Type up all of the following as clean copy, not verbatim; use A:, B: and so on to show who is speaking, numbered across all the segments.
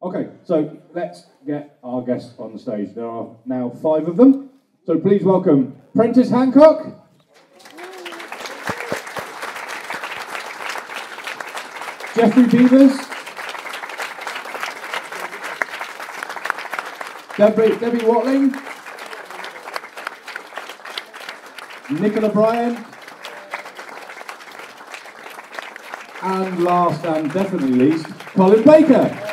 A: Okay, so let's get our guests on the stage. There are now 5 of them. So please welcome Prentis Hancock, Geoffrey Beevers, Debbie Watling, Nicola Bryant, and last and definitely least, Colin Baker.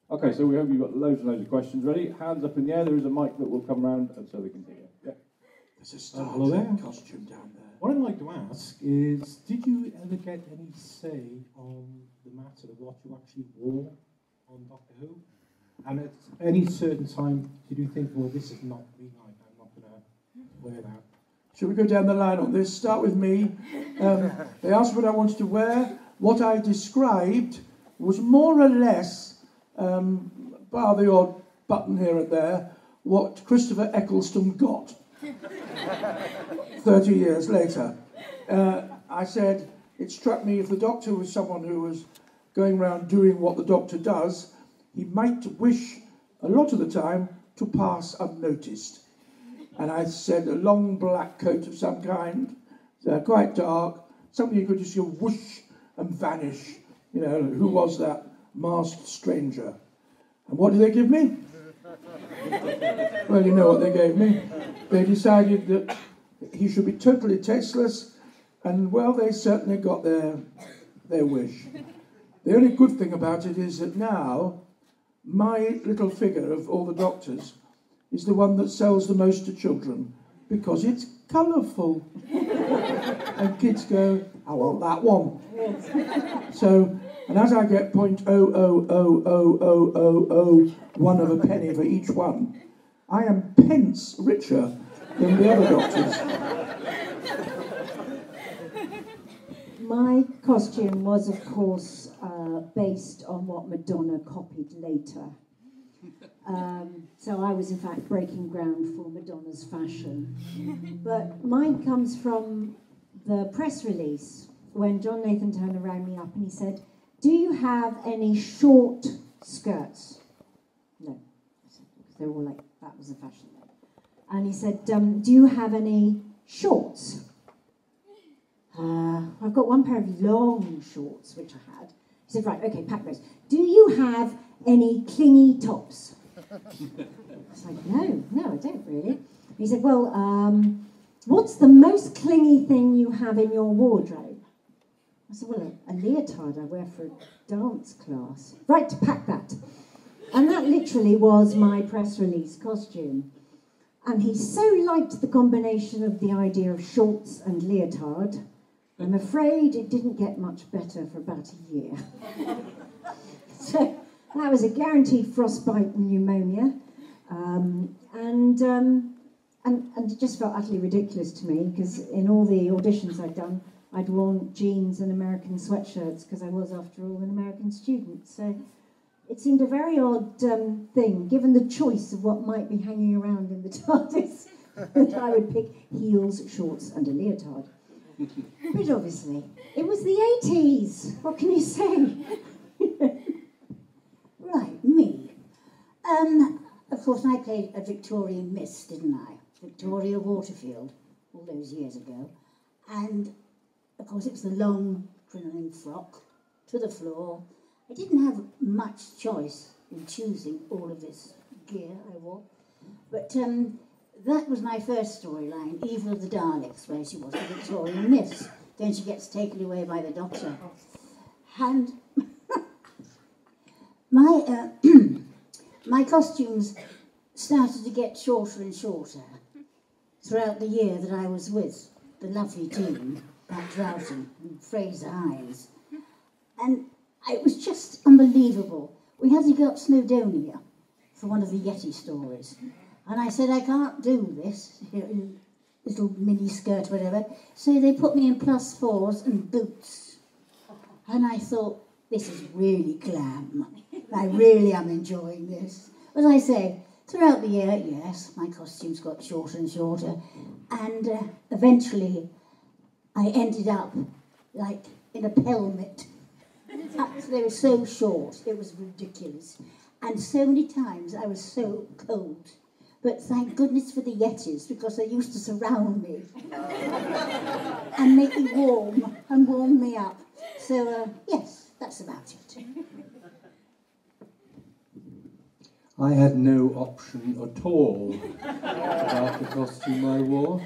A: Okay, so we hope you've got loads and loads of questions ready. Hands up in the air. There is a mic that will come round and so they can hear. Yeah.
B: There's a startling costume down there.
C: What I'd like to ask is, did you ever get any say on the matter of what you actually wore on Doctor Who? And at any certain time, did you think, well, this is not me, I'm not going to wear that?
B: Shall we go down the line on this? Start with me. They asked what I wanted to wear. What I described was more or less, bar the odd button here and there, what Christopher Eccleston got 30 years later. I said, it struck me if the Doctor was someone who was going around doing what the Doctor does, he might wish a lot of the time to pass unnoticed. And I said a long black coat of some kind, quite dark, something you could just go whoosh and vanish. You know, who was that masked stranger? And what did they give me? Well, you know what they gave me. They decided that he should be totally tasteless, and, well, they certainly got their wish. The only good thing about it is that now my little figure of all the Doctors is the one that sells the most to children because it's colourful. And kids go, I want that one. So, and as I get 0.0000001 of a penny for each one, I am pence richer than the other Doctors.
D: My costume was, of course, based on what Madonna copied later. So I was, in fact, breaking ground for Madonna's fashion. But mine comes from the press release when John Nathan Turner rang me up and he said, do you have any short skirts? No. They were all like, that was the fashion then. And he said, do you have any shorts? I've got one pair of long shorts, which I had. He said, right, okay, pack those. Do you have any clingy tops? I was like, no, I don't really. He said, well, what's the most clingy thing you have in your wardrobe? I said, well, a leotard I wear for a dance class. Right, pack that. And that literally was my press release costume. And he so liked the combination of the idea of shorts and leotard, I'm afraid it didn't get much better for about a year. So that was a guaranteed frostbite and pneumonia. And it just felt utterly ridiculous to me, because in all the auditions I'd done, I'd worn jeans and American sweatshirts, because I was, after all, an American student. So it seemed a very odd thing, given the choice of what might be hanging around in the TARDIS, that I would pick heels, shorts, and a leotard. But obviously, it was the 80s. What can you say?
E: Right, me. Of course, I played a Victorian Miss, didn't I? Victoria Waterfield, all those years ago. And, of course, it was the long crinoline frock to the floor. I didn't have much choice in choosing all of this gear I wore. But that was my first storyline, Evil of the Daleks, where she was the Victorian Miss. Then she gets taken away by the Doctor. And my costumes started to get shorter and shorter throughout the year that I was with the lovely team, Pat Troughton and Fraser Hines. And it was just unbelievable. We had to go up Snowdonia for one of the Yeti stories. And I said, I can't do this, in little mini skirt, whatever. So they put me in +4s and boots. And I thought, this is really glam. I really am enjoying this. As I say, throughout the year, yes, my costumes got shorter and shorter, and eventually I ended up like in a pelmet. They were so short, it was ridiculous. And so many times I was so cold. But thank goodness for the Yetis, because they used to surround me and make me warm and warm me up. So, yes, that's about it.
F: I had no option at all about the costume I wore.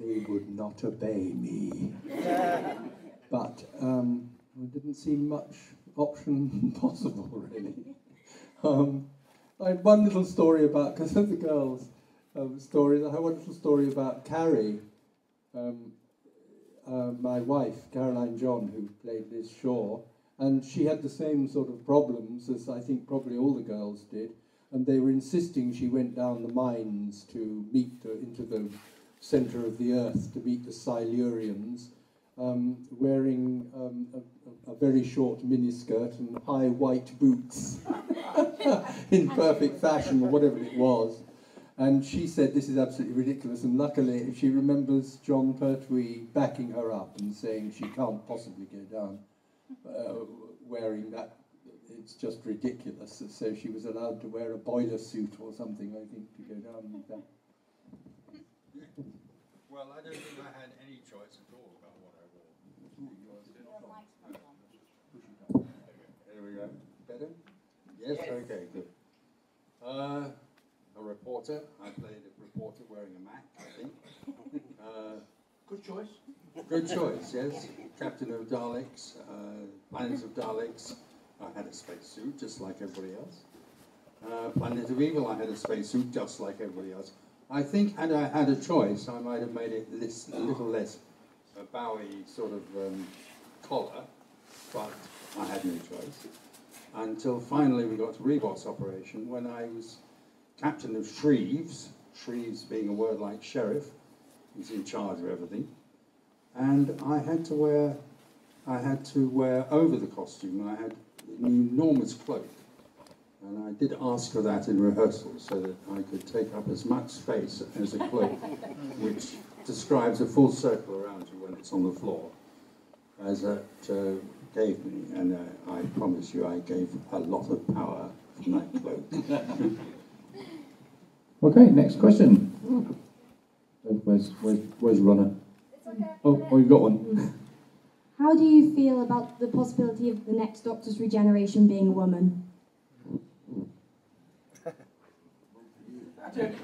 F: They would not obey me. But there didn't seem much option possible, really. I had one little story about, because of the girls' stories, I had one little story about Carrie, my wife, Caroline John, who played Liz Shaw, and she had the same sort of problems as I think probably all the girls did, and they were insisting she went down the mines to meet into the centre of the earth to meet the Silurians, wearing a very short miniskirt and high white boots in perfect fashion, or whatever it was. And she said this is absolutely ridiculous, and luckily she remembers John Pertwee backing her up and saying she can't possibly go down wearing that, it's just ridiculous. So she was allowed to wear a boiler suit or something, I think, to go down with that.
G: Well, I don't think I had any choice at all about what I wore. There we go. Better? Yes, okay, good. A reporter. I played a reporter wearing a Mac, I think. Good choice. Good choice, yes. Captain of Daleks, Planet of Daleks. I had a spacesuit, just like everybody else. Planet of Evil, I had a spacesuit, just like everybody else. I think had I had a choice, I might have made it a little less bowy sort of collar, but I had no choice. Until finally we got to Reebok's operation, when I was captain of Shreves, Shreves being a word like sheriff, he's in charge of everything, and I had to wear over the costume, I had an enormous cloak. And I did ask for that in rehearsal so that I could take up as much space as a cloak, which describes a full circle around you when it's on the floor, as it gave me. And I promise you I gave a lot of power from that cloak.
A: Okay, next question. Where's Runner?
H: It's okay.
A: Oh, you've got one.
H: How do you feel about the possibility of the next Doctor's regeneration being a woman?
G: First.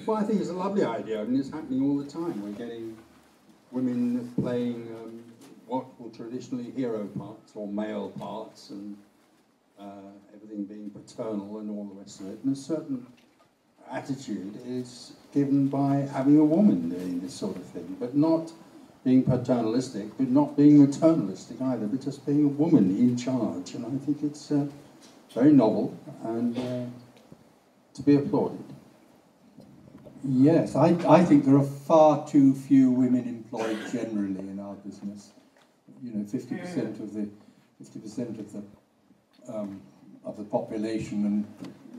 G: Well, I think it's a lovely idea. I mean, it's happening all the time. We're getting women playing what were traditionally hero parts or male parts, and everything being paternal and all the rest of it. And a certain attitude is given by having a woman doing this sort of thing, but not being paternalistic, but not being maternalistic either, but just being a woman in charge. And I think it's very novel and to be applauded.
F: Yes, I think there are far too few women employed generally in our business. You know, 50% of the population, and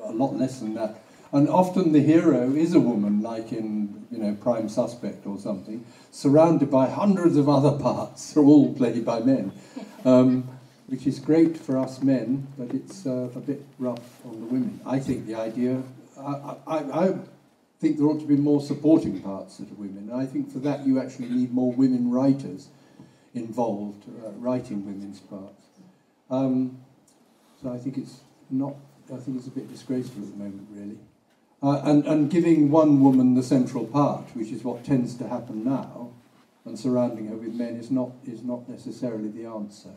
F: a lot less than that. And often the hero is a woman, like in, you know, Prime Suspect or something, surrounded by hundreds of other parts, all played by men, which is great for us men, but it's a bit rough on the women. I think the idea, I think there ought to be more supporting parts that are women. And I think for that you actually need more women writers involved, writing women's parts. So I think it's a bit disgraceful at the moment, really. And giving one woman the central part, which is what tends to happen now, and surrounding her with men is not necessarily the answer.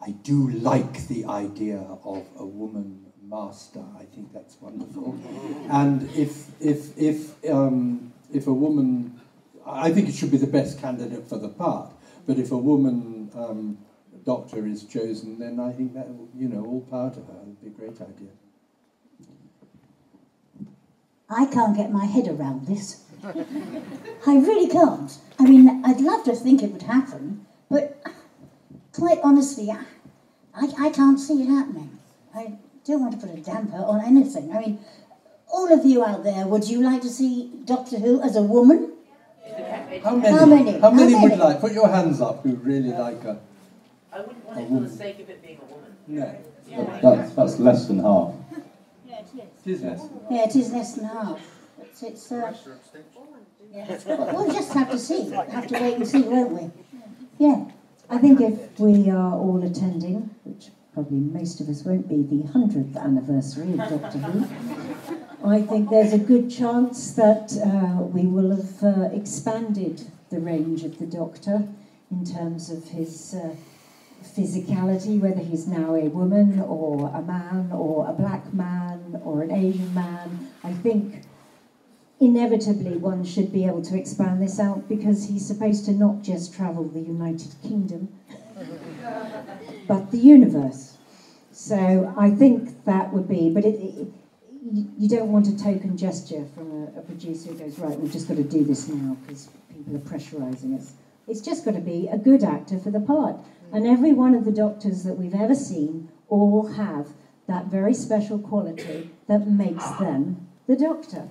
F: I do like the idea of a woman master. I think that's wonderful. And if a woman, I think it should be the best candidate for the part. But if a woman doctor is chosen, then I think that, you know, all power to her. It'd be a great idea.
E: I can't get my head around this. I really can't. I mean, I'd love to think it would happen, but quite honestly, I can't see it happening. I don't want to put a damper on anything. I mean, all of you out there, would you like to see Doctor Who as a woman?
F: How many? How many would like? Put your hands up who really like a...
I: I wouldn't want it for the sake of it being a woman.
F: No.
A: That's less than half.
E: Yeah, it is.
F: It is less.
E: Yeah, it is less than half. It's yeah. We'll just have to see. Have to wait and see, won't we? Yeah.
D: I think if we are all attending, which probably most of us won't be, the 100th anniversary of Doctor Who, I think there's a good chance that we will have expanded the range of the Doctor in terms of his physicality, whether he's now a woman or a man or a black man or an Asian man. I think inevitably one should be able to expand this out because he's supposed to not just travel the United Kingdom, but the universe. So I think that would be, but you don't want a token gesture from a producer who goes, right, we've just got to do this now because people are pressurising us. It's just got to be a good actor for the part. And every one of the Doctors that we've ever seen all have that very special quality that makes them the Doctor.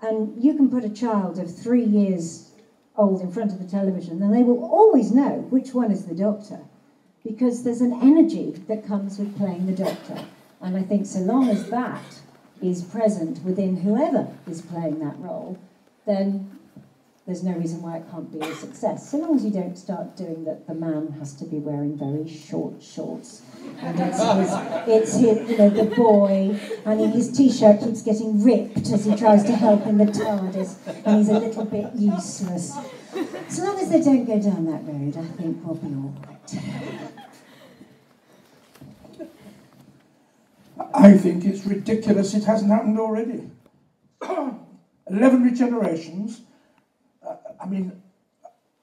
D: And you can put a child of 3 years old in front of the television and they will always know which one is the Doctor because there's an energy that comes with playing the Doctor. And I think so long as that is present within whoever is playing that role, then there's no reason why it can't be a success. So long as you don't start doing that the man has to be wearing very short shorts. And it's his, you know, the boy, and his T-shirt keeps getting ripped as he tries to help in the TARDIS, and he's a little bit useless. So long as they don't go down that road, I think we'll be all right.
B: I think it's ridiculous it hasn't happened already. 11 regenerations. I mean,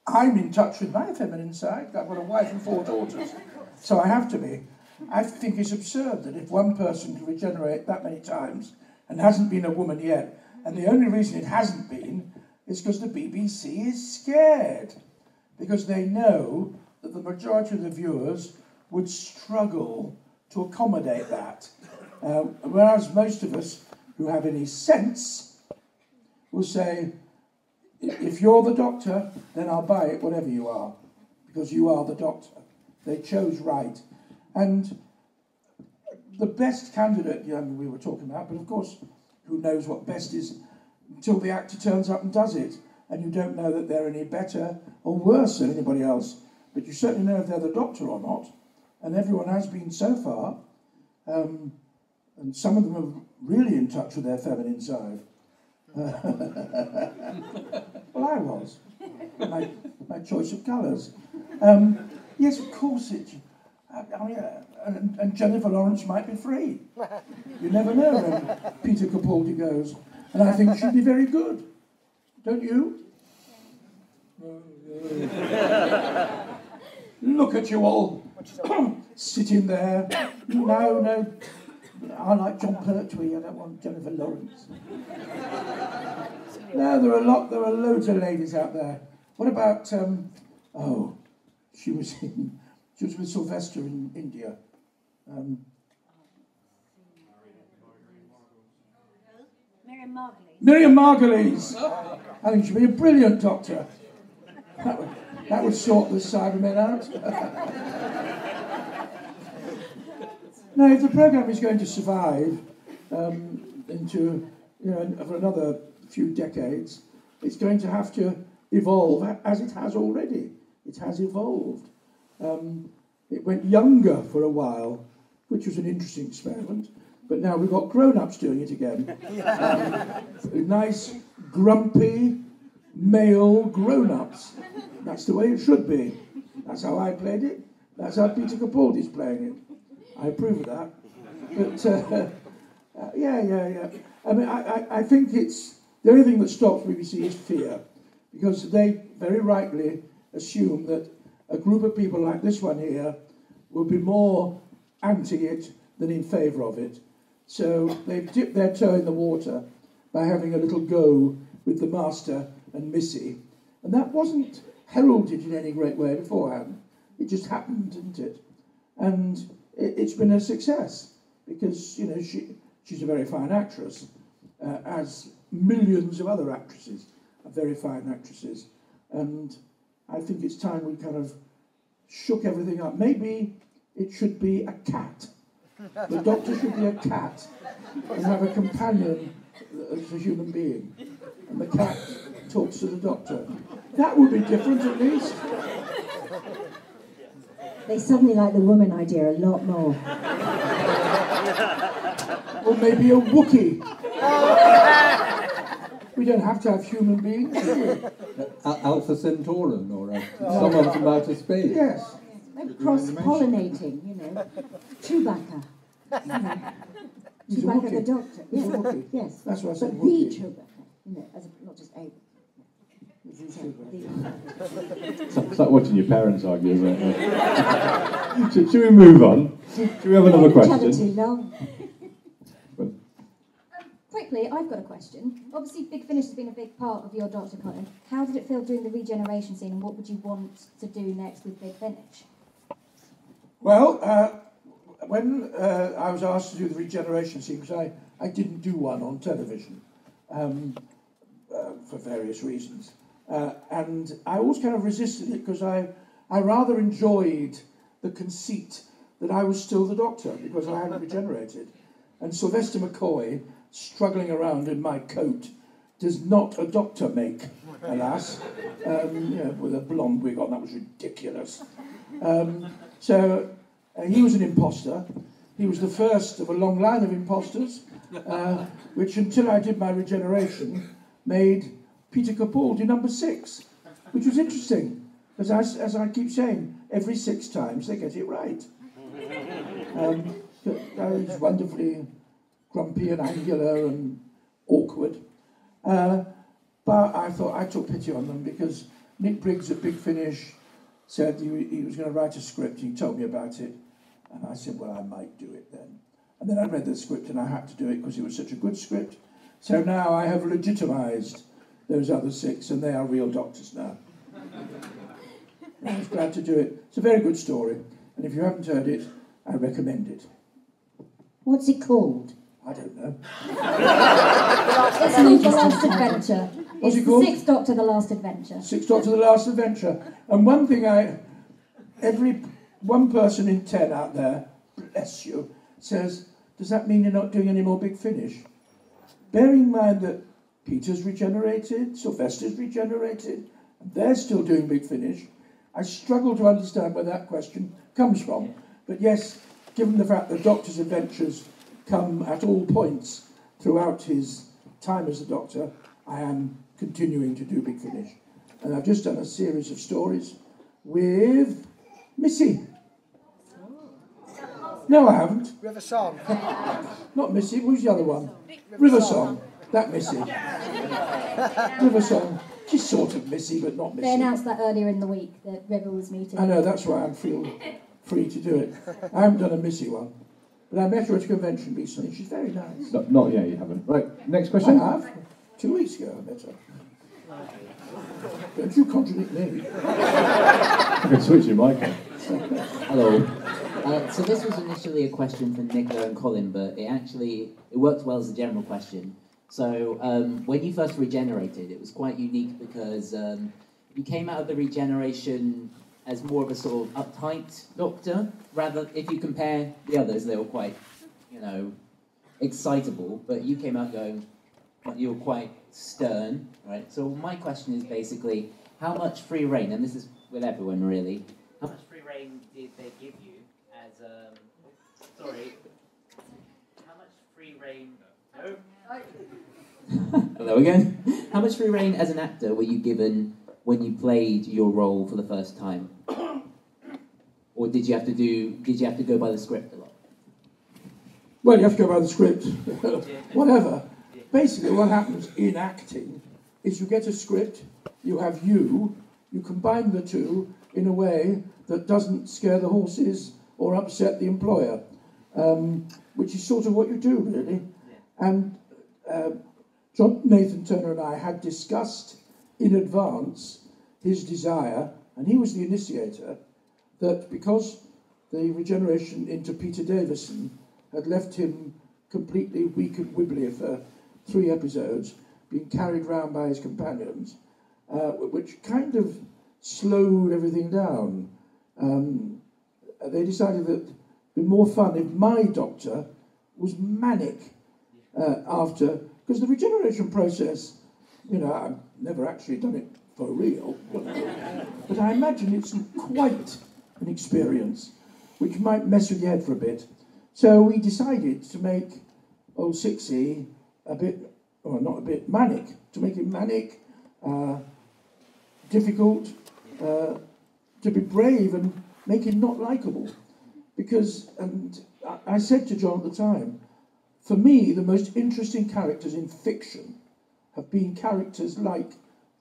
B: I'm in touch with my feminine side. I've got a wife and 4 daughters, so I have to be. I think it's absurd that if one person can regenerate that many times and hasn't been a woman yet, and the only reason it hasn't been is because the BBC is scared, because they know that the majority of the viewers would struggle to accommodate that. Whereas most of us who have any sense will say, if you're the Doctor, then I'll buy it, whatever you are, because you are the Doctor. They chose right. And the best candidate, we were talking about, but of course, who knows what best is until the actor turns up and does it, and you don't know that they're any better or worse than anybody else, but you certainly know if they're the Doctor or not, and everyone has been so far, and some of them are really in touch with their feminine side. Well, I was. My choice of colours. Yes, of course it. I mean, and Jennifer Lawrence might be free. You never know when Peter Capaldi goes. And I think she'd be very good. Don't you? Look at you all sitting there. No. I like John Pertwee. I don't want Jennifer Lawrence. No, there are loads of ladies out there. What about? She was with Sylvester in India. Miriam Margolyes. I think she'd be a brilliant Doctor. That would sort the Cybermen out. Now, if the programme is going to survive into, for another few decades, it's going to have to evolve as it has already. It has evolved. It went younger for a while, which was an interesting experiment, but now we've got grown-ups doing it again. Nice, grumpy, male grown-ups. That's the way it should be. That's how I played it. That's how Peter Capaldi's playing it. I approve of that. But, yeah. I mean, I think it's... The only thing that stops BBC is fear, because they very rightly assume that a group of people like this one here will be more anti it than in favour of it. So they've dipped their toe in the water by having a little go with the Master and Missy. And that wasn't heralded in any great way beforehand. It just happened, didn't it? and it's been a success because, you know, she's a very fine actress, as millions of other actresses are very fine actresses, and I think it's time we kind of shook everything up. Maybe it should be a cat. The doctor should be a cat and have a companion as a human being, and the cat talks to the doctor. That would be different, at least.
D: They suddenly like the woman idea a lot more.
B: Or maybe a Wookiee. We don't have to have human beings, do we?
F: Alpha Centauran or someone from outer space.
B: Yes.
D: Like cross-pollinating, you know. Chewbacca. You know.
B: He's a
D: Chewbacca the
B: Wookiee.
D: doctor.
B: He's a
D: Yeah.
B: Wookiee.
D: Yes.
B: That's what I said,
D: But the
B: Wookiee.
D: Chewbacca, you know, not just a.
A: It's like watching your parents argue, isn't it? Should we move on? Should we have another question?
D: Too long.
H: Quickly, I've got a question. Obviously, Big Finish has been a big part of your Doctor, Colin. How did it feel doing the regeneration scene, and what would you want to do next with Big Finish?
B: Well, when I was asked to do the regeneration scene, because I didn't do one on television for various reasons, and I always kind of resisted it because I rather enjoyed the conceit that I was still the Doctor because I hadn't regenerated. And Sylvester McCoy struggling around in my coat does not a doctor make, alas. With a blonde wig on, that was ridiculous. So he was an imposter. He was the first of a long line of imposters, which until I did my regeneration made Peter Capaldi number 6, which was interesting, because as I keep saying, every 6 times they get it right. He's wonderfully grumpy and angular and awkward. But I thought I took pity on them because Nick Briggs at Big Finish said he was going to write a script. He told me about it. And I said, well, I might do it then. And then I read the script and I had to do it because it was such a good script. So now I have legitimised those other 6 and they are real doctors now. I was glad to do it. It's a very good story. And if you haven't heard it, I recommend it.
D: What's it called?
B: I don't know.
H: It's called The Last Adventure.
B: What's
H: It's
B: it called?
H: The Sixth Doctor, The Last Adventure.
B: Sixth Doctor, The Last Adventure. And one thing every one person in 10 out there, bless you, says, does that mean you're not doing any more Big Finish? Bearing in mind that Peter's regenerated, Sylvester's regenerated, and they're still doing Big Finish, I struggle to understand where that question comes from. But yes, given the fact that Doctor's adventures come at all points throughout his time as the Doctor, I am continuing to do Big Finish. And I've just done a series of stories with Missy. No, I haven't.
J: River Song.
B: Not Missy, who's the other one? River Song. That Missy. River Song. She's sort of Missy, but not Missy.
H: They announced that earlier in the week, that River was meeting.
B: I know, that's why I feel free to do it. I haven't done a Missy one. But I met her at a convention recently. She's very nice.
A: No, not yet, you haven't. Right, next question.
B: I have. 2 weeks ago I met her. Don't you contradict me.
A: I can switch your mic on.
K: Hello. So this was initially a question for Nicola and Colin, but it worked well as a general question. So when you first regenerated, it was quite unique because you came out of the regeneration as more of a sort of uptight Doctor. Rather, if you compare the others, they were quite, excitable. But you came out going, you were quite stern, right? So my question is basically, how much free reign, and this is with everyone really, how much free reign did they give you as how much free reign? Hello again. How much free reign as an actor were you given when you played your role for the first time? Or did you have to go by the script a lot?
B: Well, you have to go by the script. Whatever. Basically, what happens in acting is you get a script, you have you combine the two in a way that doesn't scare the horses or upset the employer, which is sort of what you do, really. And Nathan Turner and I had discussed in advance his desire, and he was the initiator, that because the regeneration into Peter Davison had left him completely weak and wibbly for 3 episodes, being carried round by his companions, which kind of slowed everything down. They decided that it'd be more fun if my doctor was manic after, because the regeneration process, you know, I've never actually done it for real, but I imagine it's quite an experience which might mess with your head for a bit. So we decided to make old Sixie a bit, or not a bit, manic, to make him manic, difficult, to be brave and make him not likeable. Because, and I said to John at the time, for me, the most interesting characters in fiction have been characters like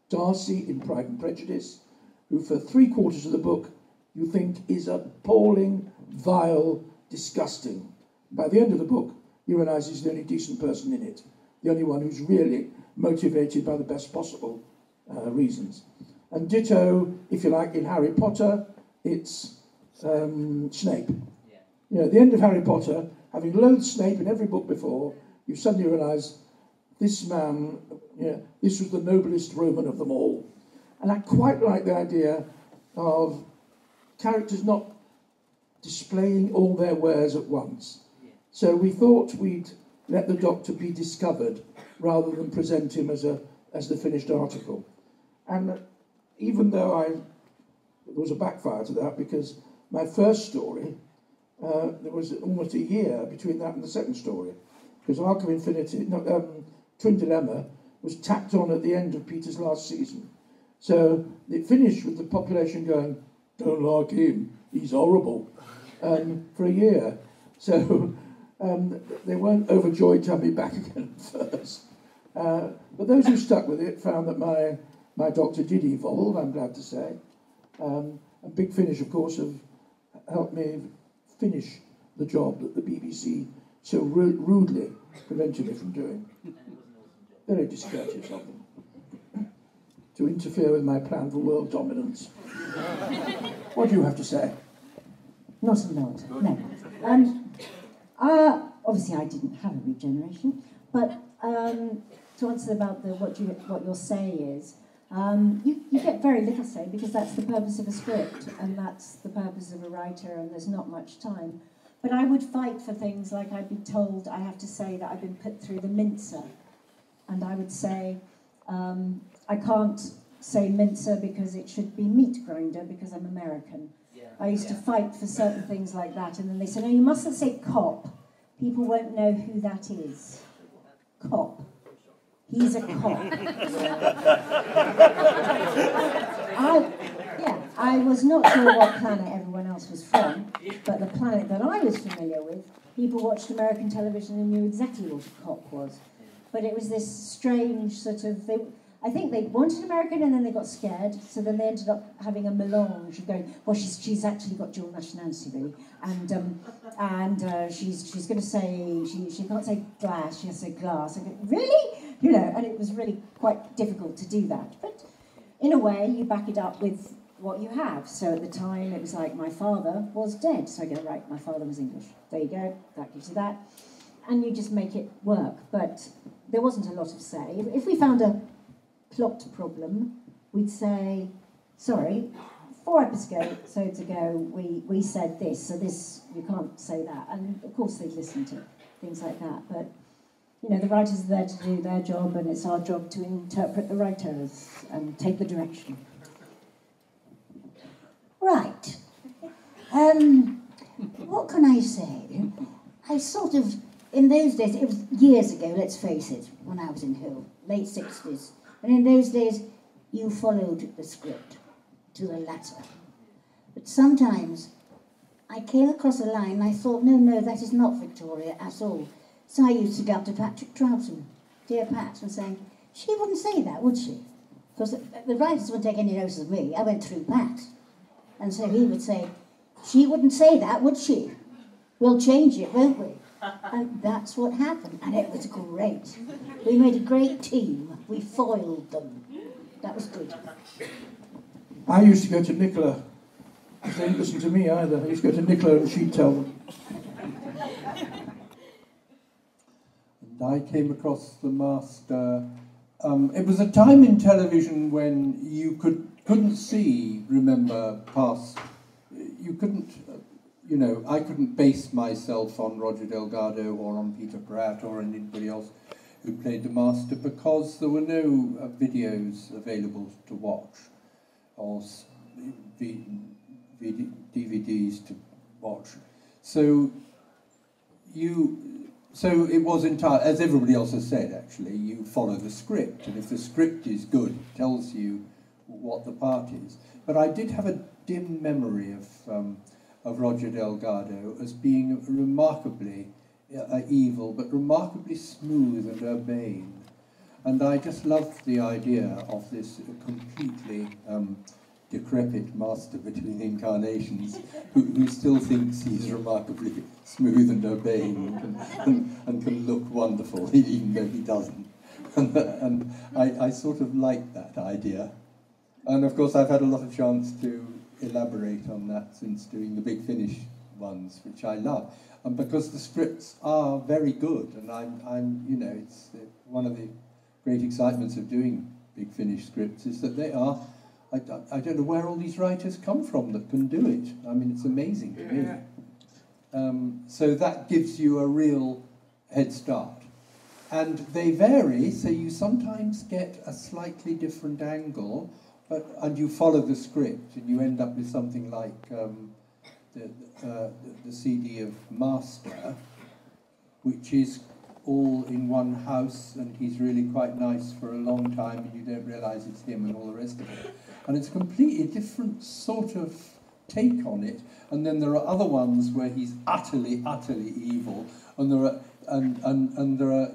B: Darcy in Pride and Prejudice, who for 3/4 of the book you think is appalling, vile, disgusting. By the end of the book, you realise he's the only decent person in it, the only one who's really motivated by the best possible reasons. And ditto, if you like, in Harry Potter, it's Snape. You know, at the end of Harry Potter, having loathed Snape in every book before, you suddenly realise this man, you know, this was the noblest Roman of them all. And I quite like the idea of characters not displaying all their wares at once. So we thought we'd let the Doctor be discovered rather than present him as the finished article. And even though there was a backfire to that, because my first story, there was almost a year between that and the second story, because Arc of Infinity, Twin Dilemma, was tacked on at the end of Peter's last season. So it finished with the population going, "Don't like him, he's horrible," for a year. So they weren't overjoyed to have me back again at first. But those who stuck with it found that my Doctor did evolve, I'm glad to say. And Big Finish, of course, have helped me finish the job that the BBC so rudely prevented me from doing. Very discourteous of them. To interfere with my plan for world dominance. What do you have to say?
D: Not a lot, no. Obviously I didn't have a regeneration, but to answer about what your say is, you get very little say because that's the purpose of a script and that's the purpose of a writer and there's not much time. But I would fight for things like I'd be told I have to say that I've been put through the mincer, and I would say I can't say mincer because it should be meat grinder because I'm American. I used to fight for certain things like that, and then they said, no, you mustn't say cop. People won't know who that is. Cop. He's a cop. I was not sure what planet everyone else was from, but the planet that I was familiar with, people watched American television and knew exactly what a cop was. But it was this strange sort of... I think they wanted American and then they got scared, so then they ended up having a melange of going, well, she's actually got dual nationality, really, and she's going to say, she can't say glass, she has to say glass. I go, really? You know, and it was really quite difficult to do that. But in a way, you back it up with what you have. So at the time, it was like, my father was dead, so I go, right, my father was English. There you go, that gives you that. And you just make it work. But there wasn't a lot of say. If we found a plot problem, we'd say, sorry, 4 episodes ago we said this, so this, you can't say that. And of course they'd listen to things like that, but you know, the writers are there to do their job and it's our job to interpret the writers and take the direction.
E: Right. What can I say? I sort of, in those days, it was years ago, let's face it, when I was in Hull, late 60s. And in those days, you followed the script to the letter. But sometimes I came across a line and I thought, no, that is not Victoria at all. So I used to go up to Patrick Troughton, dear Pat, and saying, she wouldn't say that, would she? Because the writers wouldn't take any notice of me. I went through Pat. And so he would say, she wouldn't say that, would she? We'll change it, won't we? And that's what happened, and it was great. We made a great team. We foiled them. That was good.
B: I used to go to Nicola They didn't listen to me either. I used to go to Nicola and she'd tell them.
F: And I came across the Master. It was a time in television when you couldn't see, remember, past. You couldn't, I couldn't base myself on Roger Delgado or on Peter Pratt or anybody else who played the Master because there were no videos available to watch or DVDs to watch. So it was entirely, as everybody else has said actually, you follow the script, and if the script is good, it tells you what the part is. But I did have a dim memory of Roger Delgado as being remarkably evil, but remarkably smooth and urbane. And I just loved the idea of this completely decrepit master between incarnations who still thinks he's remarkably smooth and urbane and can look wonderful, even though he doesn't. And I sort of like that idea. And of course I've had a lot of chance to elaborate on that since doing the Big Finish ones, which I love. And because the scripts are very good, and I'm it's one of the great excitements of doing Big Finish scripts is that they are, I don't know where all these writers come from that can do it. I mean, it's amazing to me. So that gives you a real head start. And they vary, so you sometimes get a slightly different angle, and you follow the script, and you end up with something like the CD of Master, which is all in one house, and he's really quite nice for a long time, and you don't realise it's him and all the rest of it. And it's a completely different sort of take on it. And then there are other ones where he's utterly, utterly evil, and there are,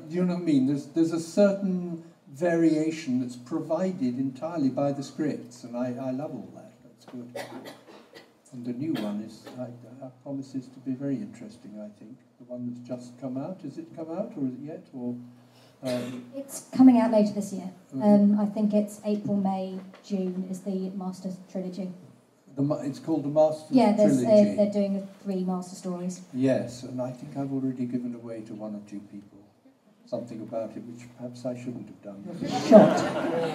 F: you know what I mean? There's a certain variation that's provided entirely by the scripts, and I love all that. That's good. And the new one promises to be very interesting, I think. The one that's just come out. Has it come out, or is it yet? Or
H: it's coming out later this year. I think it's April, May, June is the Master trilogy.
F: It's called the Master trilogy.
H: Yeah, they're doing 3 Master stories.
F: Yes, and I think I've already given away to 1 or 2 people something about it, which perhaps I shouldn't have done.
H: Shot.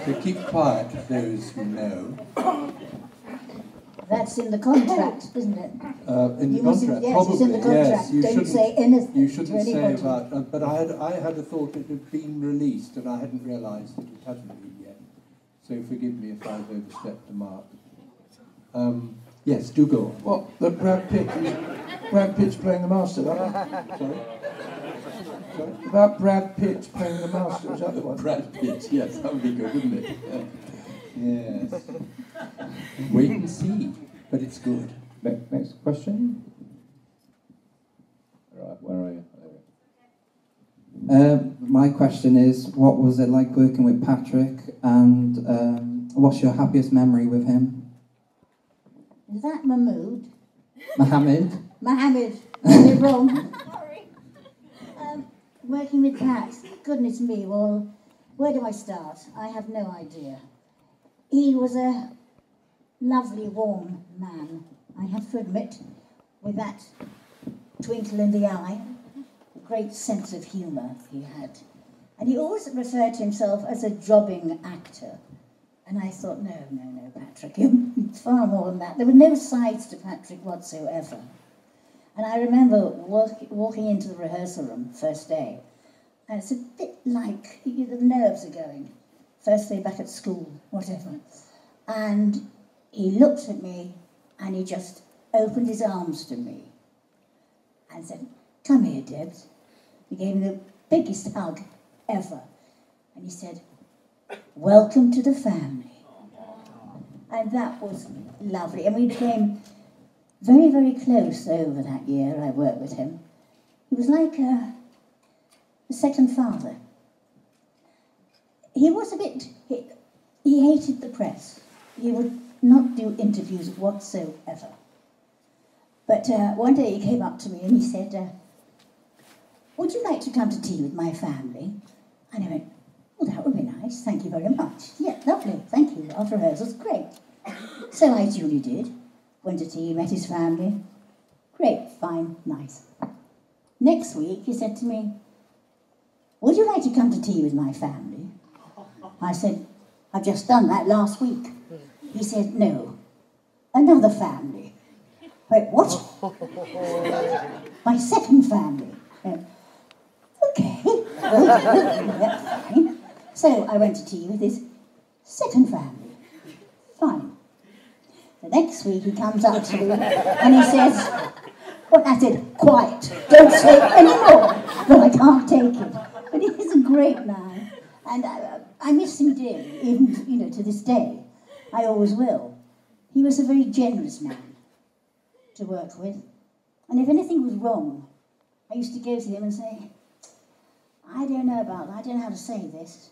F: So keep quiet, those who know.
E: That's in the contract, isn't it?
F: In the contract,
E: yes,
F: probably.
E: It's in the contract.
F: Yes,
E: Don't say anything.
F: You shouldn't say about. But I had a thought it had been released, and I hadn't realised that it hadn't been yet. So forgive me if I've overstepped the mark. Yes, do go on.
B: What? That Brad Pitt's playing the Master, that one?
F: Sorry?
B: About Brad Pitt playing the Master, is that the one?
F: Brad Pitt, yes, that would be good, wouldn't it? Yes. Wait and see, but it's good.
A: Next question. Right, where are you? There we go.
J: My question is, what was it like working with Patrick, and what's your happiest memory with him?
E: Is that Mahmood?
J: Mohammed?
E: Mohammed. Got it wrong. Sorry. Working with Pat, goodness me, well, where do I start? I have no idea. He was a lovely, warm man, I have to admit, with that twinkle in the eye, a great sense of humour he had. And he always referred to himself as a jobbing actor. And I thought, no, Patrick, you're far more than that. There were no sides to Patrick whatsoever. And I remember walking into the rehearsal room first day, and it's a bit like the nerves are going. First day back at school, whatever. And he looked at me, and he just opened his arms to me and said, "Come here, Debs." He gave me the biggest hug ever. And he said, "Welcome to the family." And that was lovely. And we became very, very close over that year I worked with him. He was like a second father. He was a bit, he hated the press. He would not do interviews whatsoever. But one day he came up to me and he said, "Would you like to come to tea with my family?" And I went, "Well, that would be nice, thank you very much." "Yeah, lovely, thank you, after rehearsals, great." So I duly did. went to tea, met his family. Great, fine, nice. Next week, he said to me, would you like to come to tea with my family? I said, I've just done that last week. He said, no, another family. Wait, what? My second family. Okay, yeah, fine. So I went to tea with his second family. Fine. The next week he comes up to me and he says, well, I said, quiet, don't say anymore, but I can't take it. But he's a great man, and I miss him dearly, even, to this day. I always will. He was a very generous man to work with, and if anything was wrong, I used to go to him and say, I don't know how to say this.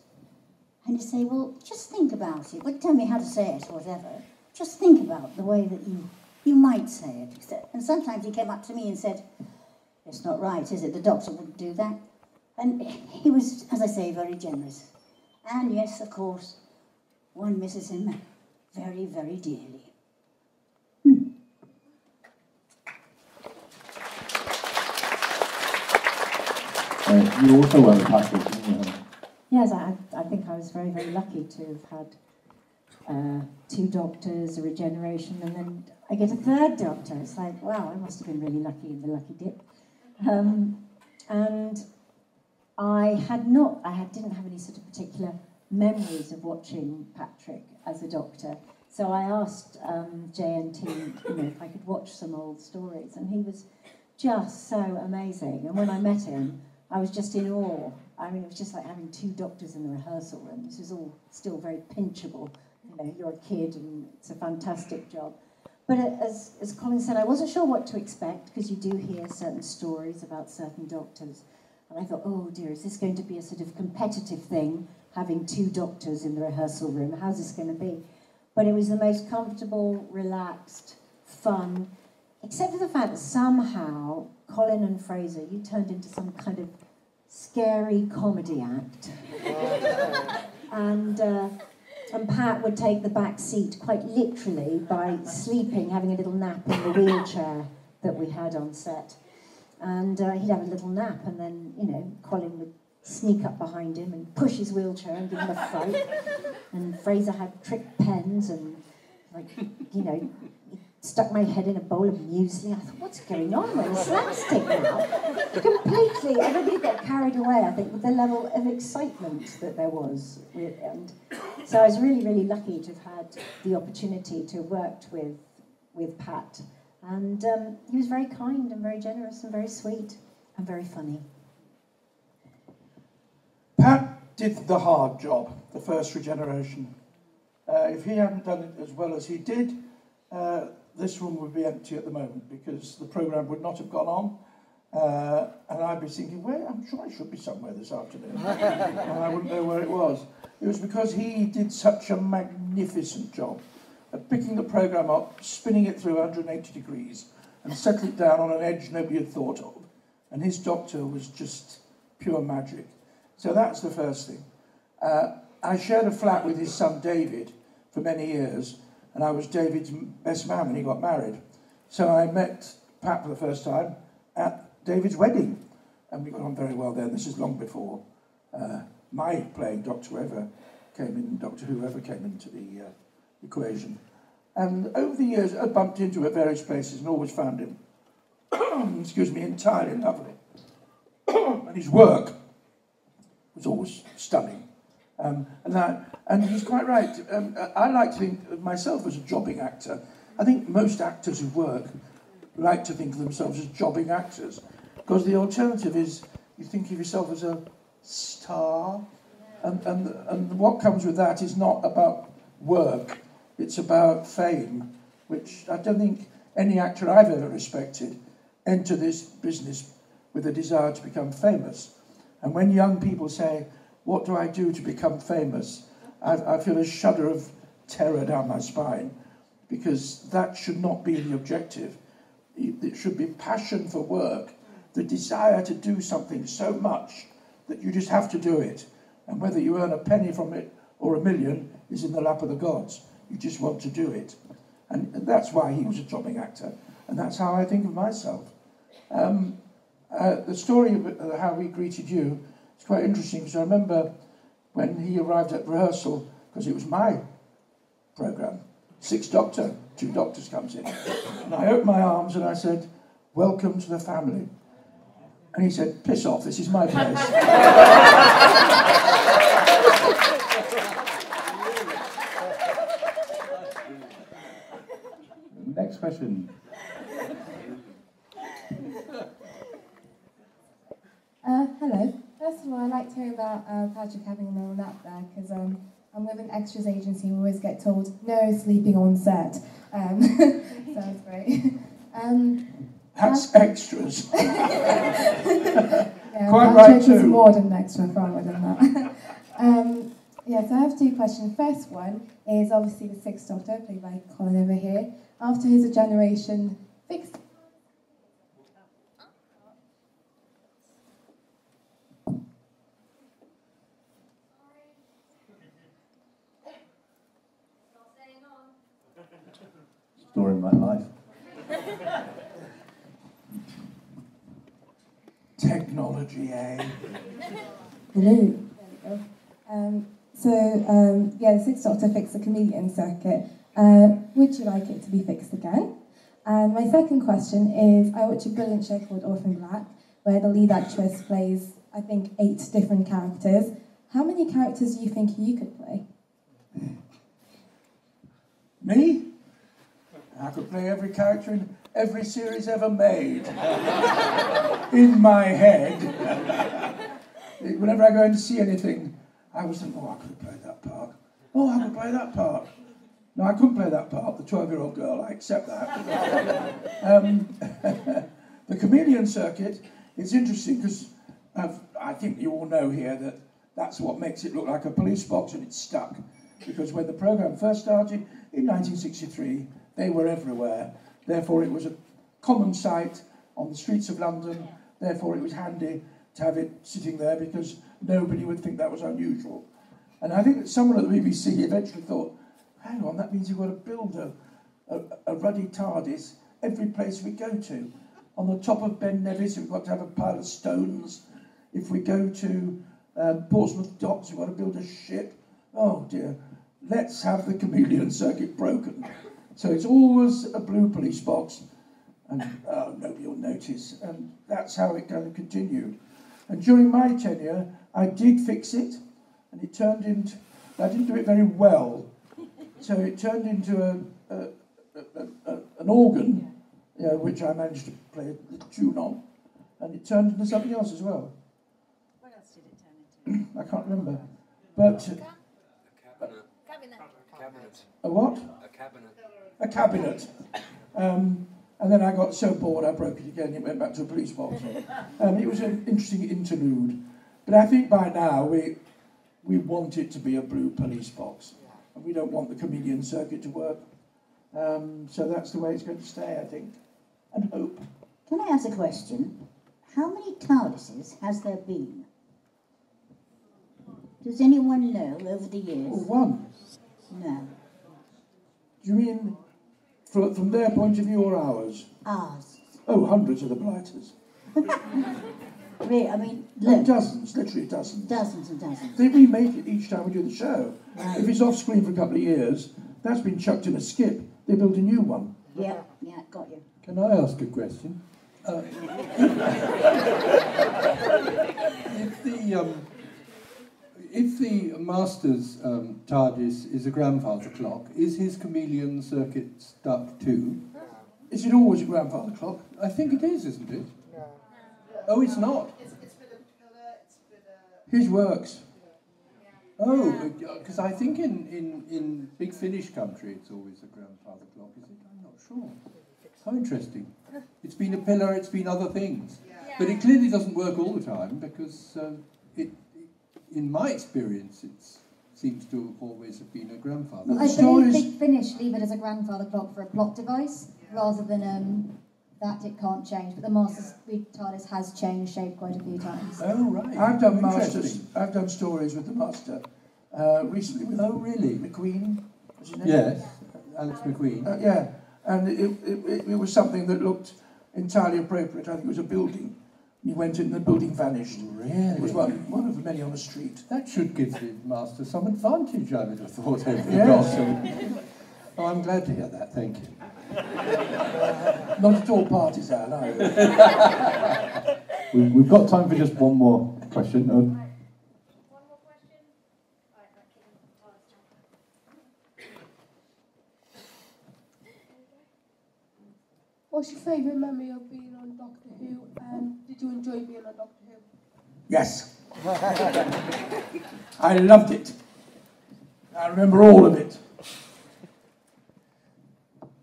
E: And he'd say, well, just think about it. Wouldn't tell me how to say it or whatever. Just think about the way that you might say it. And sometimes he came up to me and said, it's not right, is it? The doctor wouldn't do that. And he was, as I say, very generous. And yes, of course, one misses him very, very dearly.
A: You also were a Patrick, didn't you?
D: Yes, I think I was very, very lucky to have had 2 doctors, a regeneration, and then I get a 3rd doctor. It's like, wow, I must have been really lucky in the lucky dip. And I didn't have any sort of particular memories of watching Patrick as a doctor. So I asked JNT, if I could watch some old stories, and he was just so amazing. And when I met him, I was just in awe. I mean, it was just like having 2 doctors in the rehearsal room. This was all still very pinchable. You're a kid and it's a fantastic job. But as Colin said, I wasn't sure what to expect, because you do hear certain stories about certain doctors. And I thought, oh dear, is this going to be a sort of competitive thing, having 2 doctors in the rehearsal room? How's this going to be? But it was the most comfortable, relaxed, fun, except for the fact that somehow Colin and Fraser, you turned into some kind of scary comedy act. And Pat would take the back seat quite literally by sleeping, having a little nap in the wheelchair that we had on set. And he'd have a little nap, and then, Colin would sneak up behind him and push his wheelchair and give him a fright. And Fraser had trick pens and, stuck my head in a bowl of muesli. I thought, what's going on? We're in slapstick now. Completely, everybody got carried away, I think, with the level of excitement that there was. And so I was really, really lucky to have had the opportunity to have worked with Pat. And he was very kind and very generous and very sweet and very funny.
B: Pat did the hard job, the first regeneration. If he hadn't done it as well as he did, this room would be empty at the moment, because the programme would not have gone on. And I'd be thinking, I'm sure I should be somewhere this afternoon. And I wouldn't know where it was. It was because he did such a magnificent job at picking the programme up, spinning it through 180 degrees, and settling it down on an edge nobody had thought of. And his doctor was just pure magic. So that's the first thing. I shared a flat with his son David for many years, and I was David's best man when he got married. So I met Pat for the first time at David's wedding, and we got on very well then. This is long before my playing Doctor Who ever came into the equation. And over the years, I bumped into him at various places and always found him, entirely lovely. And his work was always stunning. And he's quite right. I like to think of myself as a jobbing actor. I think most actors who work like to think of themselves as jobbing actors, because the alternative is you think of yourself as a star, and what comes with that is not about work, it's about fame, which I don't think any actor I've ever respected enter this business with a desire to become famous. And when young people say, what do I do to become famous? I feel a shudder of terror down my spine, because that should not be the objective. It should be passion for work, the desire to do something so much that you just have to do it. And whether you earn a penny from it or a million is in the lap of the gods. You just want to do it. And that's why he was a dropping actor, and that's how I think of myself. The story of how he greeted you is quite interesting, because I remember when he arrived at rehearsal, because it was my programme, Sixth Doctor, 2 doctors comes in, and I opened my arms and I said, "Welcome to the family." And he said, "Piss off, this is my place."
A: Next question.
L: Hello. First of all, I'd like to hear about Patrick having a little nap there, because I'm with an extras agency. We always get told, no sleeping on set. So that's great.
B: That's extras.
L: Yeah,
B: Quite
L: Patrick
B: right too.
L: is more than an extra, far more than that. Yeah, so I have 2 questions. First one is obviously the Sixth Doctor, played by Colin over here. After his regeneration, fixed.
A: Story of my life.
B: Technology, eh?
L: Hello. There we go. Yeah, the Sixth Doctor fixed the chameleon circuit. Would you like it to be fixed again? And my second question is, I watch a brilliant show called Orphan Black, where the lead actress plays, I think, 8 different characters. How many characters do you think you could play?
B: Me? I could play every character in every series ever made. In my head. Whenever I go in to see anything, I always think, oh, I could play that part. Oh, I could play that part. No, I couldn't play that part, the 12-year-old girl, I accept that. The chameleon circuit is interesting because I think you all know here that that's what makes it look like a police box, and it's stuck. Because when the programme first started in 1963, they were everywhere. Therefore, it was a common sight on the streets of London. Therefore, it was handy to have it sitting there because nobody would think that was unusual. And I think that someone at the BBC eventually thought, hang on, that means you've got to build a ruddy TARDIS every place we go to. On the top of Ben Nevis, we've got to have a pile of stones. If we go to Portsmouth Docks, we've got to build a ship. Oh dear, let's have the chameleon circuit broken. So it's always a blue police box, and nobody will notice. And that's how it kind of continued. And during my tenure, I did fix it, and it turned into, I didn't do it very well, so it turned into an organ, you know, which I managed to play the tune on, and it turned into something else as well.
E: What else did it turn into?
B: I can't remember. But a what?
G: A cabinet.
B: A cabinet. And then I got so bored I broke it again. It went back to a police box. It was an interesting interlude. But I think by now we want it to be a blue police box. And we don't want the chameleon circuit to work. So that's the way it's going to stay, I think. And hope.
E: Can I ask a question? How many TARDISes has there been? Does anyone know over the years?
B: Oh, one.
E: No.
B: Do you mean from their point of view or ours?
E: Ours.
B: Oh, hundreds of the blighters.
E: Really, I mean,
B: No,
E: look.
B: dozens, literally dozens.
E: Dozens and dozens.
B: They remake it each time we do the show.
E: Right.
B: If it's off screen for a couple of years, that's been chucked in a skip. They build a new one.
E: Yeah, got you.
F: Can I ask a question? If the Master's TARDIS is a grandfather clock, is his chameleon circuit stuck too?
B: Is it always a grandfather clock?
F: I think it is, isn't it? No. Oh, it's not?
B: His works.
F: Oh, because I think in Big Finish country it's always a grandfather clock, is it? I'm not sure. How interesting. It's been a pillar, it's been other things. But it clearly doesn't work all the time because in my experience it seems to always have been a grandfather.
H: I believe Big Finish leave it as a grandfather clock for a plot device rather than that it can't change. But the Master's TARDIS has changed shape quite a few times.
F: Oh, right.
B: I've done masters. I've done stories with the Master recently with
F: really?
B: the Queen. Was his name?
F: Yes. Alex McQueen.
B: Yeah, and it was something that looked entirely appropriate. I think it was a building. You went in, the building vanished.
F: Really?
B: It was one of the many on the street.
F: That should give the master some advantage, I would have thought, over the
B: Yes.
F: doctor. Oh, I'm glad to hear that, thank you.
B: Not at all parties, Al, are you?
A: We've got time for just one more question.
M: What's your favourite memory of being on Doctor Who, and did you enjoy being on Doctor Who?
B: Yes. I loved it. I remember all of it.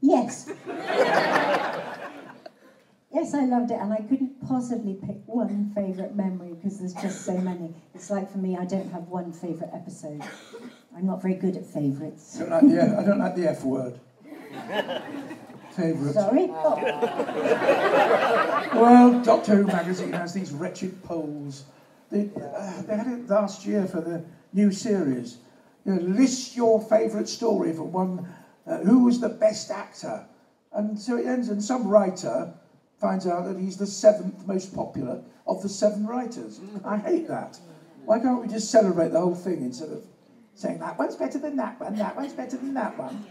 D: Yes. Yes, I loved it, and I couldn't possibly pick one favourite memory because there's just so many. It's like for me, I don't have one favourite episode. I'm not very good at favourites.
B: I don't like the F word. Favourite.
D: Sorry?
B: Well, Doctor Who magazine has these wretched polls. They had it last year for the new series. You know, list your favourite story for one. Who was the best actor? And so it ends, and some writer finds out that he's the 7th most popular of the 7 writers. I hate that. Why can't we just celebrate the whole thing instead of saying that one's better than that one, that one's better than that one?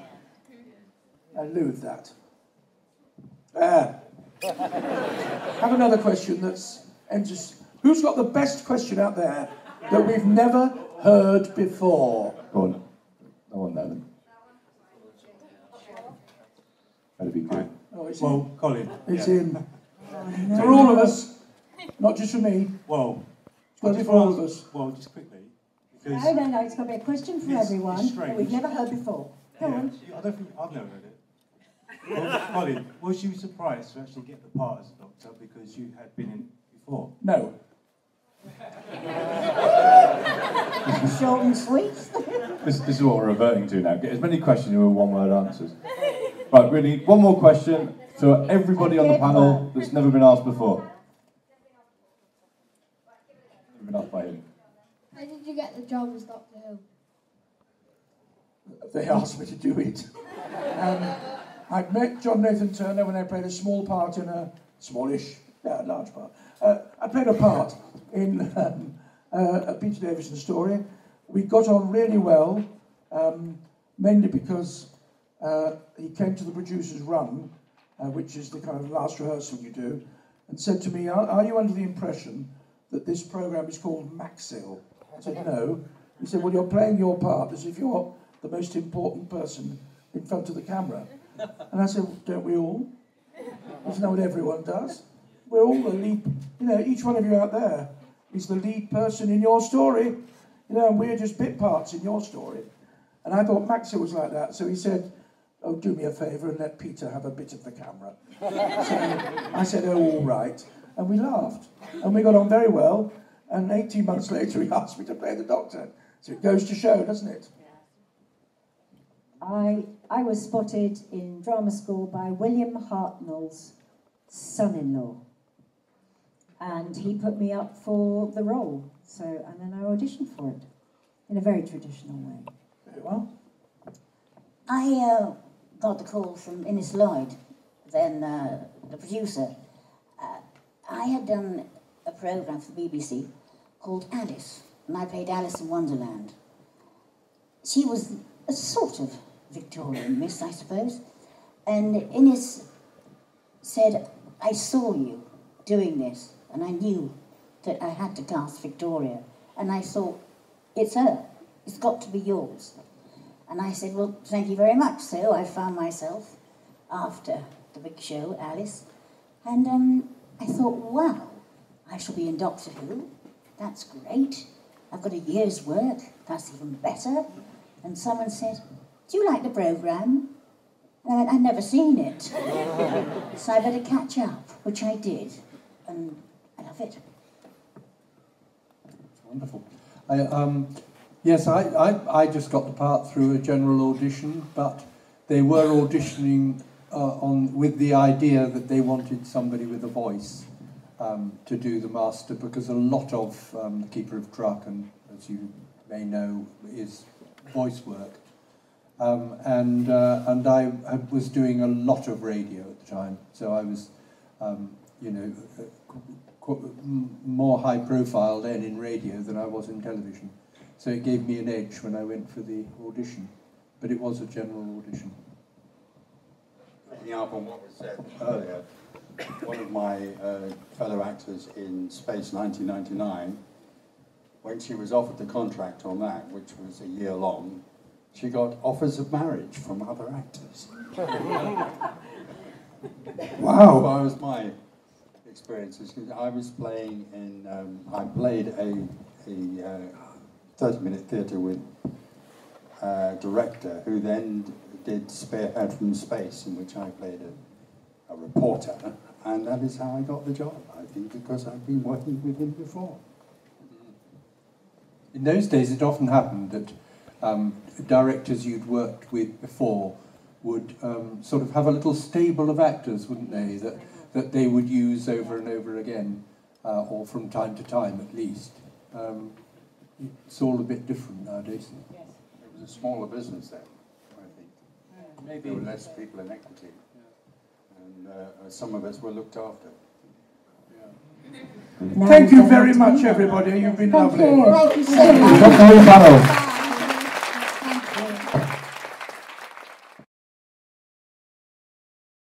B: I loathe that. Have another question that's just. Who's got the best question out there that we've never heard before?
A: Go on. No one there then. That'd be good.
B: Oh, it's
C: Well,
B: him.
C: Colin.
B: It's
C: yeah.
B: him. For all of us, not just for me.
C: Well,
B: But for all of us.
C: Well, just quickly. Because
D: No, it's got to be a question for everyone that we've never heard before. Go on.
C: I don't think I've never heard it. Well, Colin, was you surprised to actually get the part as a doctor because you had been in before?
B: No.
D: Short and sweet.
A: This is what we're reverting to now. Get as many questions with one-word answers. Right, we need one more question to everybody on the panel that's never been asked before. Never been asked by him.
M: How did you get the job as Doctor Who?
B: They asked me to do it. I'd met John Nathan Turner when I played a small part in a large part. I played a part in a Peter Davison story. We got on really well, mainly because he came to the producer's run, which is the kind of last rehearsal you do, and said to me, are you under the impression that this programme is called Maxil? I said, no. He said, well, you're playing your part as if you're the most important person in front of the camera. And I said, well, don't we all? Isn't that what everyone does? We're all the lead, each one of you out there is the lead person in your story, and we're just bit parts in your story. And I thought Maxil was like that, so he said, oh, do me a favour and let Peter have a bit of the camera. So I said, oh, all right. And we laughed, and we got on very well, and 18 months later he asked me to play the Doctor. So it goes to show, doesn't it?
D: I was spotted in drama school by William Hartnell's son-in-law, and he put me up for the role. And then I auditioned for it in a very traditional way.
B: Very well.
E: I got the call from Innes Lloyd, then the producer. I had done a programme for the BBC called Alice, and I played Alice in Wonderland. She was a sort of Victorian miss, I suppose. And Innes said, I saw you doing this, and I knew that I had to cast Victoria. And I thought, it's her. It's got to be yours. And I said, well, thank you very much. So I found myself, after the big show, Alice, and I thought, wow, I shall be in Doctor Who. That's great. I've got a year's work. That's even better. And someone said, do you like the programme? And I went, I'd never seen it. So I better catch up, which I did. And I love it.
F: Wonderful. Yes, I just got the part through a general audition, but they were auditioning with the idea that they wanted somebody with a voice to do the master, because a lot of the Keeper of Truck, and as you may know, is voice work. and I was doing a lot of radio at the time, so I was, you know, more high profile then in radio than I was in television. So it gave me an edge when I went for the audition, but it was a general audition.
G: Picking up on what was said earlier, one of my fellow actors in Space 1999, when she was offered the contract on that, which was a year long, she got offers of marriage from other actors.
B: Wow.
G: That was my experiences. I was playing in, I played a 30-minute theatre with a director who then did Spearhead from Space, in which I played a reporter, and that is how I got the job, I think, because I'd been working with him before.
F: In those days, it often happened that directors you'd worked with before would sort of have a little stable of actors, wouldn't they, that they would use over and over again, or from time to time at least. It's all a bit different nowadays.
G: Yes. It was a smaller business then, I think.
F: Maybe.
G: There were less people in equity, and some of us were looked after.
B: Thank you very much, everybody. You've been lovely.
E: Thank you so much.
A: Panel.